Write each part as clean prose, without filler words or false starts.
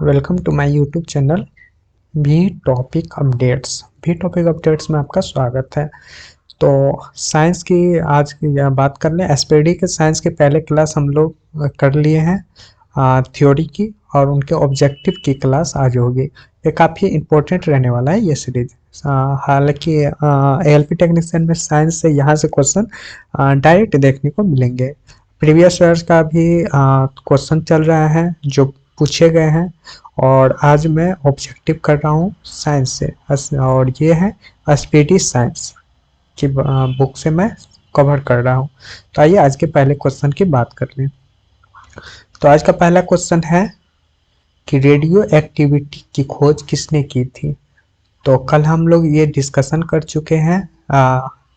Welcome to my YouTube channel भी topic updates में आपका स्वागत है। तो साइंस की आज की बात कर लें। एसपीडी के साइंस के पहले क्लास हम लोग कर लिए हैं थ्योरी की, और उनके ऑब्जेक्टिव की क्लास आज होगी। ये काफ़ी इम्पोर्टेंट रहने वाला है ये सीरीज। हालांकि एएलपी टेक्नीशियन में साइंस से यहाँ से क्वेश्चन डायरेक्ट देखने को मिलेंगे। प्रीवियस ईयर्स का भी क्वेश्चन चल रहा है जो पूछे गए हैं, और आज मैं ऑब्जेक्टिव कर रहा हूँ साइंस से, और ये है एसपीडी साइंस की बुक से मैं कवर कर रहा हूँ। तो आइए आज के पहले क्वेश्चन की बात कर लें। तो आज का पहला क्वेश्चन है कि रेडियो एक्टिविटी की खोज किसने की थी। तो कल हम लोग ये डिस्कशन कर चुके हैं।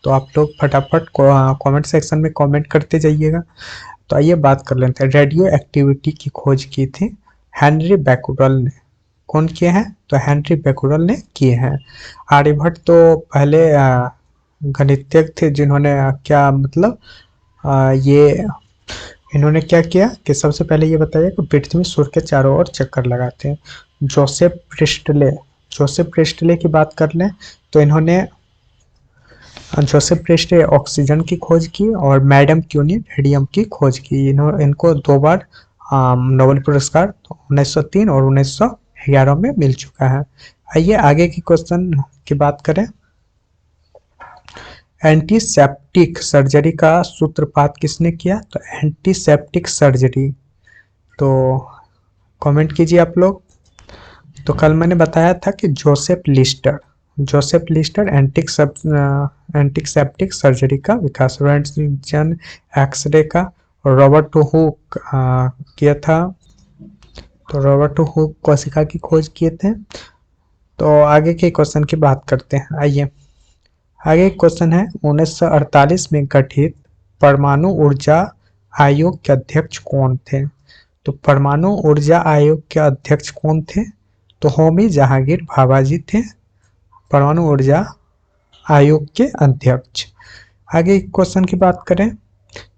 तो आप लोग फटाफट कमेंट सेक्शन में कमेंट करते जाइएगा। तो आइए बात कर लेते हैं। रेडियो एक्टिविटी की खोज की थी हेनरी बैकुरल ने। कौन किए हैं? तो हेनरी बैकुरल ने किए हैं। आर्यभट्ट तो पहले गणितज्ञ थे जिन्होंने क्या मतलब ये इन्होंने क्या किया कि सबसे पहले ये बताया कि पृथ्वी सूर्य के चारों ओर चक्कर लगाते हैं। जोसेफ प्रिस्टले की बात कर लें तो जोसेफ प्रिस्टले ऑक्सीजन की खोज की, और मैडम क्यूरी रेडियम की खोज की। इनको 2 बार नोबेल पुरस्कार 1903 और 1911 में मिल चुका है। आइए आगे की क्वेश्चन की बात करें। एंटीसेप्टिक सर्जरी का सूत्रपात किसने किया? तो एंटीसेप्टिक सर्जरी, तो कमेंट कीजिए आप लोग। तो कल मैंने बताया था कि जोसेफ लिस्टर एंटीसेप्टिक सर्जरी का विकास, रोएंटजन एक्सरे का रॉबर्ट हुक किया था। तो रॉबर्ट हुक कोशिका की खोज किए थे। तो आगे के क्वेश्चन की बात करते हैं। आइए आगे क्वेश्चन है 1948 में गठित परमाणु ऊर्जा आयोग के अध्यक्ष कौन थे? तो परमाणु ऊर्जा आयोग के अध्यक्ष कौन थे? तो होमी जहांगीर भाभाजी थे परमाणु ऊर्जा आयोग के अध्यक्ष। आगे क्वेश्चन की बात करें।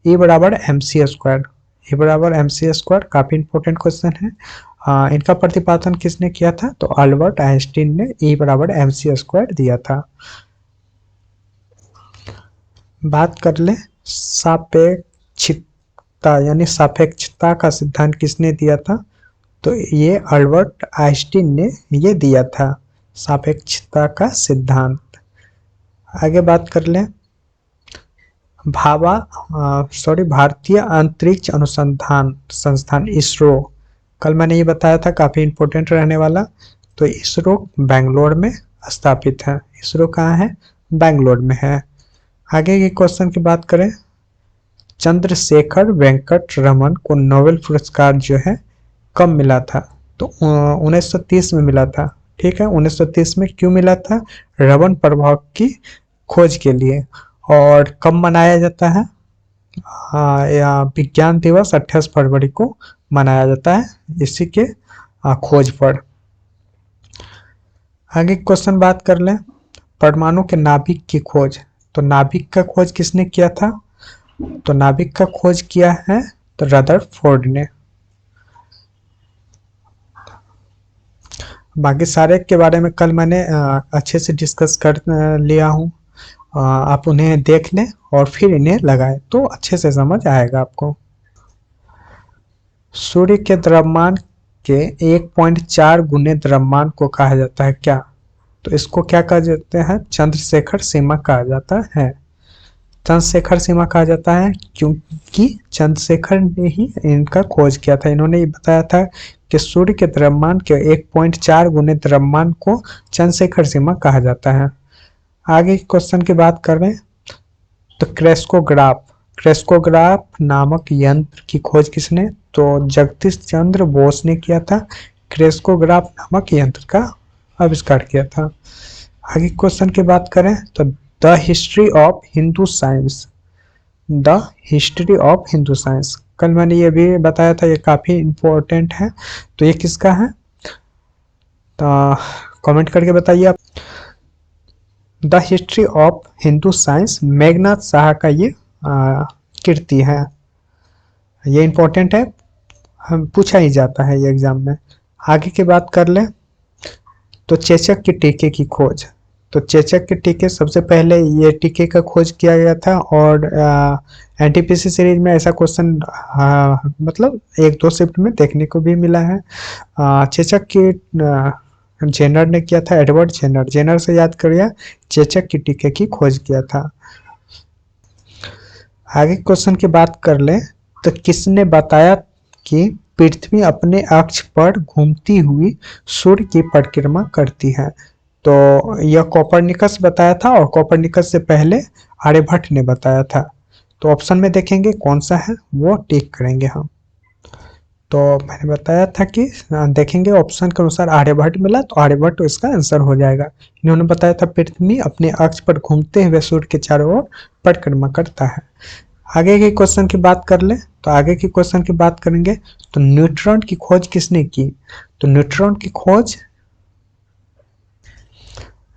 E बराबर एम सी स्क्वायर काफी इंपॉर्टेंट क्वेश्चन है। इनका प्रतिपादन किसने किया था? तो अल्बर्ट आइंस्टीन ने E बराबर एम सी स्क्वायर दिया था। बात कर ले सापेक्षिकता यानी सापेक्षता का सिद्धांत किसने दिया था? तो ये अल्बर्ट आइंस्टीन ने ये दिया था सापेक्षता का सिद्धांत। आगे बात कर लें। भारतीय अंतरिक्ष अनुसंधान संस्थान इसरो, कल मैंने ये बताया था काफ़ी इम्पोर्टेंट रहने वाला। तो इसरो बेंगलोर में स्थापित है। इसरो कहाँ है? बेंगलोर में है। आगे के क्वेश्चन की बात करें। चंद्रशेखर वेंकट रमन को नोबेल पुरस्कार जो है कब मिला था? तो 1930 में मिला था। ठीक है, 1930 में क्यों मिला था? रमन प्रभाव की खोज के लिए। और कब मनाया जाता है? विज्ञान दिवस 28 फरवरी को मनाया जाता है इसी के खोज पर। आगे क्वेश्चन बात कर लें। परमाणु के नाभिक की खोज, तो नाभिक का खोज किसने किया था? तो नाभिक का खोज किया है तो रदरफोर्ड ने। बाकी सारे के बारे में कल मैंने अच्छे से डिस्कस कर लिया हूँ। आप उन्हें देख लें और फिर इन्हें लगाएं तो अच्छे से समझ आएगा आपको। सूर्य के द्रव्यमान के 1.4 गुने द्रव्यमान को कहा जाता है क्या? तो इसको क्या कहा जाता है? चंद्रशेखर सीमा कहा जाता है। चंद्रशेखर सीमा कहा जाता है क्योंकि चंद्रशेखर ने ही इनका खोज किया था। इन्होंने ये बताया था कि सूर्य के द्रव्यमान के 1.4 गुने द्रव्यमान को चंद्रशेखर सीमा कहा जाता है। आगे क्वेश्चन की बात करें तो क्रेस्कोग्राफ नामक यंत्र की खोज किसने? तो जगदीश चंद्र बोस ने किया था। क्रेस्कोग्राफ नामक यंत्र का आविष्कार किया था। आगे क्वेश्चन की बात करें तो the history of Hindu science, कल मैंने ये भी बताया था, ये काफ़ी इम्पोर्टेंट है। तो ये किसका है? तो कमेंट करके बताइए आप। The history of Hindu science Meghnath Saha का ये कृति है। ये इम्पोर्टेंट है, हम पूछा ही जाता है ये एग्जाम में। आगे की बात कर लें तो चेचक के टीके की खोज। तो चेचक के टीके सबसे पहले ये टीके का खोज किया गया था, और एनटीपीसी सीरीज में ऐसा क्वेश्चन मतलब एक दो शिफ्ट में देखने को भी मिला है। चेचक की जेनर ने किया था, एडवर्ड जेनर। जेनर से याद करिए, चेचक की टीके की खोज किया था। आगे क्वेश्चन की बात कर ले तो किसने बताया कि पृथ्वी अपने अक्ष पर घूमती हुई सूर्य की परिक्रमा करती है? तो यह कोपरनिकस बताया था, और कोपरनिकस से पहले आर्यभट्ट ने बताया था। तो ऑप्शन में देखेंगे कौन सा है, वो टिक करेंगे हम। तो मैंने बताया था कि देखेंगे ऑप्शन के अनुसार आर्यभट्ट मिला, तो आर्यभट्ट इसका आंसर हो जाएगा। इन्होंने बताया था पृथ्वी अपने अक्ष पर घूमते हुए सूर्य के चारों ओर परिक्रमा करता है। आगे के क्वेश्चन की बात कर ले तो आगे की क्वेश्चन की बात करेंगे तो न्यूट्रॉन की खोज किसने की? तो न्यूट्रॉन की खोज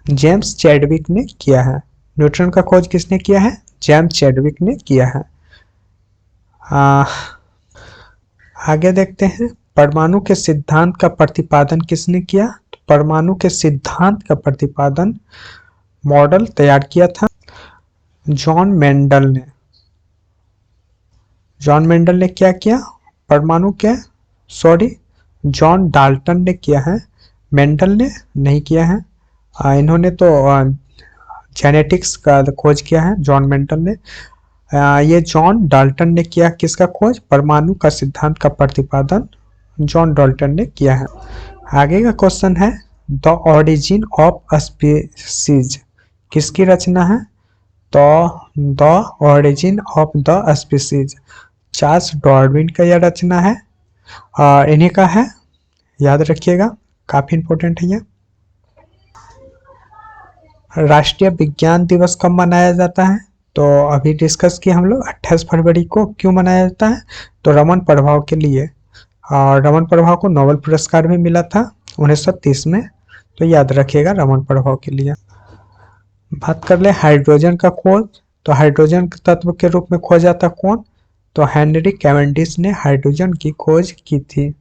जेम्स चैडविक ने किया है। न्यूट्रॉन का खोज किसने किया है? जेम्स चैडविक ने किया है। आगे देखते हैं परमाणु के सिद्धांत का प्रतिपादन किसने किया? तो परमाणु के सिद्धांत का प्रतिपादन मॉडल तैयार किया था जॉन मेंडल ने। जॉन मेंडल ने क्या किया? परमाणु के जॉन डाल्टन ने किया है, मेंडल ने नहीं किया है। इन्होंने तो जेनेटिक्स का खोज किया है, जॉन मेंडल ने। ये जॉन डाल्टन ने किया किसका खोज? परमाणु का सिद्धांत का प्रतिपादन जॉन डाल्टन ने किया है। आगे का क्वेश्चन है द ऑरिजिन ऑफ स्पीसीज किसकी रचना है? तो the origin of the species Charles Darwin का यह रचना है, और इन्हीं का है, याद रखिएगा, काफी इंपॉर्टेंट है यह। राष्ट्रीय विज्ञान दिवस कब मनाया जाता है? तो अभी डिस्कस किया हम लोग 28 फरवरी को। क्यों मनाया जाता है? तो रमन प्रभाव के लिए, और रमन प्रभाव को नोबेल पुरस्कार भी मिला था 1930 में, तो याद रखिएगा रमन प्रभाव के लिए। बात कर ले हाइड्रोजन का खोज। तो हाइड्रोजन तत्व के रूप में खोजा था कौन? तो हेनरी कैवेंडिश ने हाइड्रोजन की खोज की थी।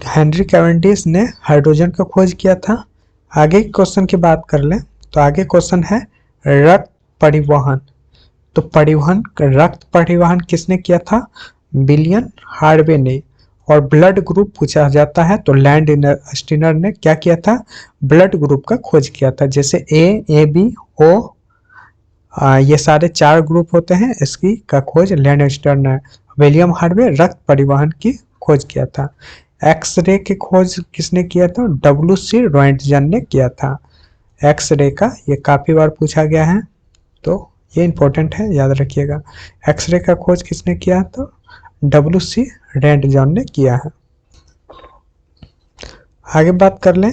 हेनरी कैवेंडिश ने हाइड्रोजन का खोज किया था। आगे क्वेश्चन की बात कर ले तो आगे क्वेश्चन है रक्त परिवहन। तो रक्त परिवहन किसने किया था? विलियम हार्वे ने। और ब्लड ग्रुप पूछा जाता है तो लैंड स्टीनर ने क्या किया था? ब्लड ग्रुप का खोज किया था। जैसे ए बी ओ, ये सारे 4 ग्रुप होते हैं, इसकी का खोज लैंड स्टीनर ने। विलियम हार्वे रक्त परिवहन की खोज किया था। एक्सरे की खोज किसने किया था? WC रोएंटजन ने किया था। एक्सरे का ये काफी बार पूछा गया है, तो ये इंपॉर्टेंट है, याद रखिएगा। एक्सरे का खोज किसने किया? तो WC रोएंटजन ने किया है। आगे बात कर लें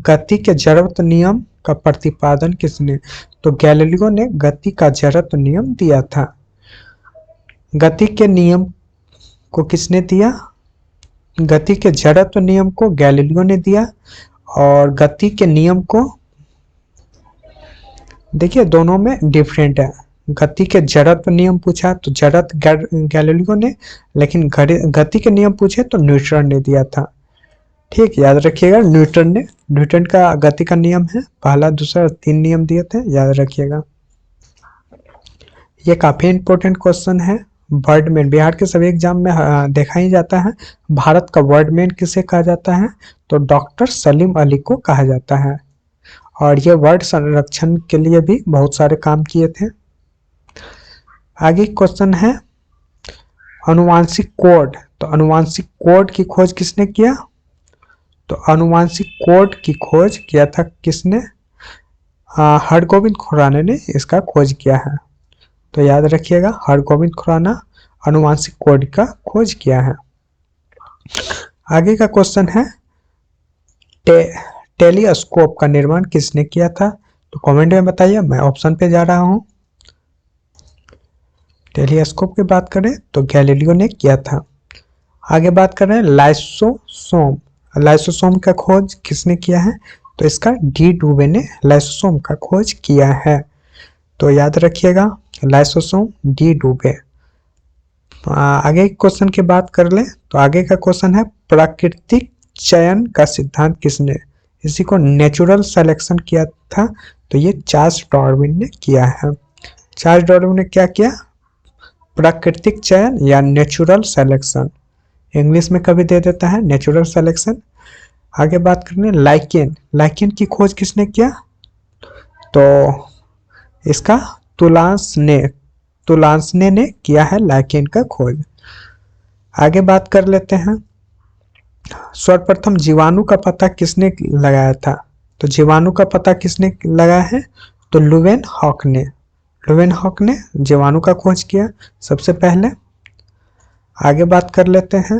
गति के जड़त्व नियम का प्रतिपादन किसने? तो गैलीलियो ने गति का जड़त्व नियम दिया था। गति के नियम को किसने दिया? गति के जड़त्व नियम को गैलीलियो ने दिया, और गति के नियम को देखिए दोनों में डिफरेंट है। गति के जड़त्व नियम पूछा तो जड़त्व गैलीलियो ने, लेकिन गति के नियम पूछे तो न्यूटन ने दिया था। ठीक, याद रखिएगा न्यूटन का गति का नियम है, पहला दूसरा 3 नियम दिए थे, याद रखिएगा। ये काफी इंपॉर्टेंट क्वेश्चन है। वर्डमैन बिहार के सभी एग्जाम में देखा ही जाता है। भारत का वर्डमैन किसे कहा जाता है? तो डॉक्टर सलीम अली को कहा जाता है, और ये वर्ड संरक्षण के लिए भी बहुत सारे काम किए थे। आगे क्वेश्चन है अनुवांशिक कोड। तो अनुवांशिक कोड की खोज किसने किया? तो अनुवांशिक कोड की खोज किया था किसने? हरगोविंद खुराना ने इसका खोज किया है, तो याद रखिएगा हरगोविंद खुराना अनुवांशिक कोड का खोज किया है। आगे का क्वेश्चन है टेलीस्कोप का निर्माण किसने किया था? तो कमेंट में बताइए, मैं ऑप्शन पे जा रहा हूं। टेलीस्कोप की बात करें तो गैलीलियो ने किया था। आगे बात कर रहे हैं लाइसोसोम। लाइसोसोम का खोज किसने किया है? तो इसका डी डुबे ने लाइसोसोम का खोज किया है, तो याद रखिएगा लाइसोसोम डी डुबे। आगे क्वेश्चन की बात कर लें तो आगे का क्वेश्चन है प्राकृतिक चयन का सिद्धांत किसने, इसी को नेचुरल सिलेक्शन किया था, तो ये चार्ल्स डार्विन ने किया है। चार्ल्स डार्विन ने क्या किया, प्राकृतिक चयन या नेचुरल सिलेक्शन, इंग्लिश में कभी दे देता है नेचुरल सिलेक्शन। आगे बात करने लाइकेन, लाइकेन की खोज किसने किया, तो इसका तुलांसने ने किया है लाइकेन का खोज। आगे बात कर लेते हैं सर्वप्रथम जीवाणु का पता किसने लगाया था, तो जीवाणु का पता किसने लगाया है, तो लुवेनहॉक ने जीवाणु का खोज किया सबसे पहले। आगे बात कर लेते हैं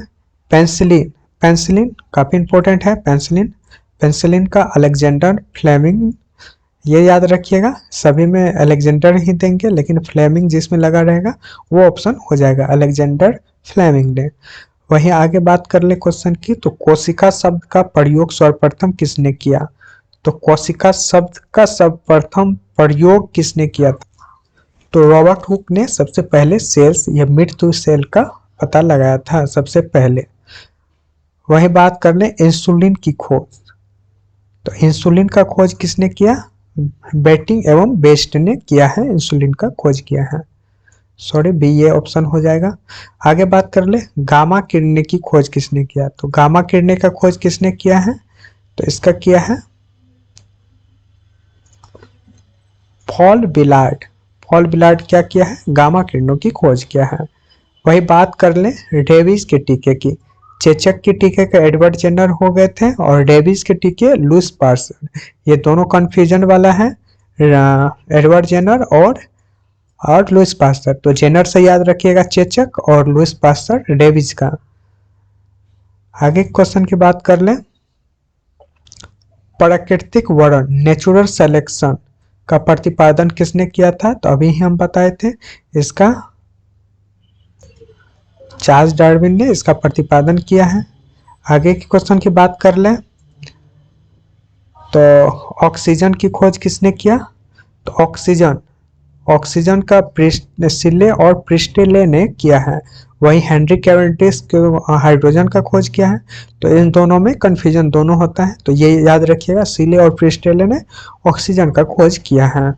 पेंसिलिन काफी इंपॉर्टेंट है। पेंसिलिन का अलेक्जेंडर फ्लेमिंग, ये याद रखिएगा, सभी में अलेक्जेंडर ही देंगे लेकिन फ्लेमिंग जिसमें लगा रहेगा वो ऑप्शन हो जाएगा, अलेक्जेंडर फ्लेमिंग ने। वहीं आगे बात कर ले क्वेश्चन की, तो कोशिका शब्द का प्रयोग सर्वप्रथम किसने किया, तो कोशिका शब्द का सर्वप्रथम प्रयोग किसने किया था, तो रॉबर्ट हुक ने सबसे पहले सेल्स या मृत्यु सेल का पता लगाया था सबसे पहले। वही बात कर ले इंसुलिन की खोज, तो इंसुलिन का खोज किसने किया, बेटिंग एवं बेस्ट ने किया है, इंसुलिन का खोज किया है, सॉरी बी ये ऑप्शन हो जाएगा। आगे बात कर ले गामा किरणें की खोज किसने किया, तो गामा किरणें का खोज किसने किया है, तो इसका किया है पॉल बिलार्ड क्या किया है, गामा किरणों की खोज किया है। वही बात कर ले डेविस के टीके की, चेचक के टीके का एडवर्ड जेनर हो गए थे और डेविस के टीके लुइस पास्चर, ये दोनों कंफ्यूजन वाला है, एडवर्ड जेनर और लुइस पास्चर, तो जेनर से याद रखिएगा चेचक और लुइस पास्चर डेविस का। आगे क्वेश्चन की बात कर ले प्राकृतिक वर्णन नेचुरल सिलेक्शन का प्रतिपादन किसने किया था, तो अभी ही हम बताए थे, इसका चार्ल्स डार्विन ने इसका प्रतिपादन किया है। आगे के क्वेश्चन की बात कर लें तो ऑक्सीजन की खोज किसने किया, तो ऑक्सीजन का सिले और प्रिस्टेले ने किया है। वही हेनरी कैवेंडिश हाइड्रोजन का खोज किया है, तो इन दोनों में कंफ्यूजन दोनों होता है, तो ये याद रखिएगा सिले और प्रिस्टेले ने ऑक्सीजन का खोज किया है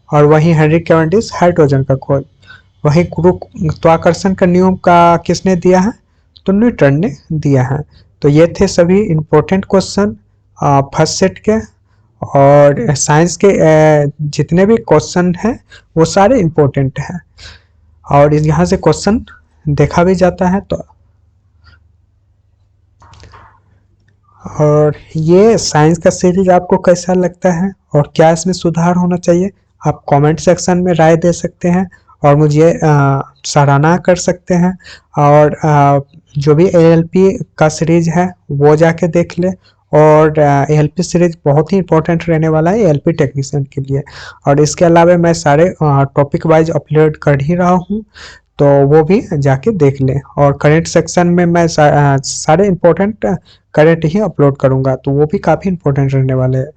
और वही हेनरी कैवेंडिश हाइड्रोजन का खोज। वही गुरुत्वाकर्षण का नियम का किसने दिया है, तो न्यूटन ने दिया है। तो ये थे सभी इम्पोर्टेंट क्वेश्चन फर्स्ट सेट के, और साइंस के जितने भी क्वेश्चन हैं वो सारे इम्पोर्टेंट हैं और यहाँ से क्वेश्चन देखा भी जाता है। तो और ये साइंस का सीरीज आपको कैसा लगता है और क्या इसमें सुधार होना चाहिए, आप कमेंट सेक्शन में राय दे सकते हैं और मुझे सराहना कर सकते हैं। और जो भी एएलपी का सीरीज है वो जाके देख ले, और एएलपी सीरीज बहुत ही इंपॉर्टेंट रहने वाला है एएलपी टेक्नीशियन के लिए। और इसके अलावा मैं सारे टॉपिक वाइज अपलोड कर ही रहा हूँ, तो वो भी जाके देख लें। और करेंट सेक्शन में मैं सारे इंपॉर्टेंट करेंट ही अपलोड करूँगा, तो वो भी काफ़ी इंपॉर्टेंट रहने वाले हैं।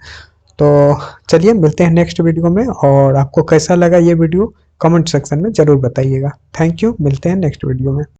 तो चलिए मिलते हैं नेक्स्ट वीडियो में, और आपको कैसा लगा ये वीडियो कमेंट सेक्शन में ज़रूर बताइएगा। थैंक यू, मिलते हैं नेक्स्ट वीडियो में।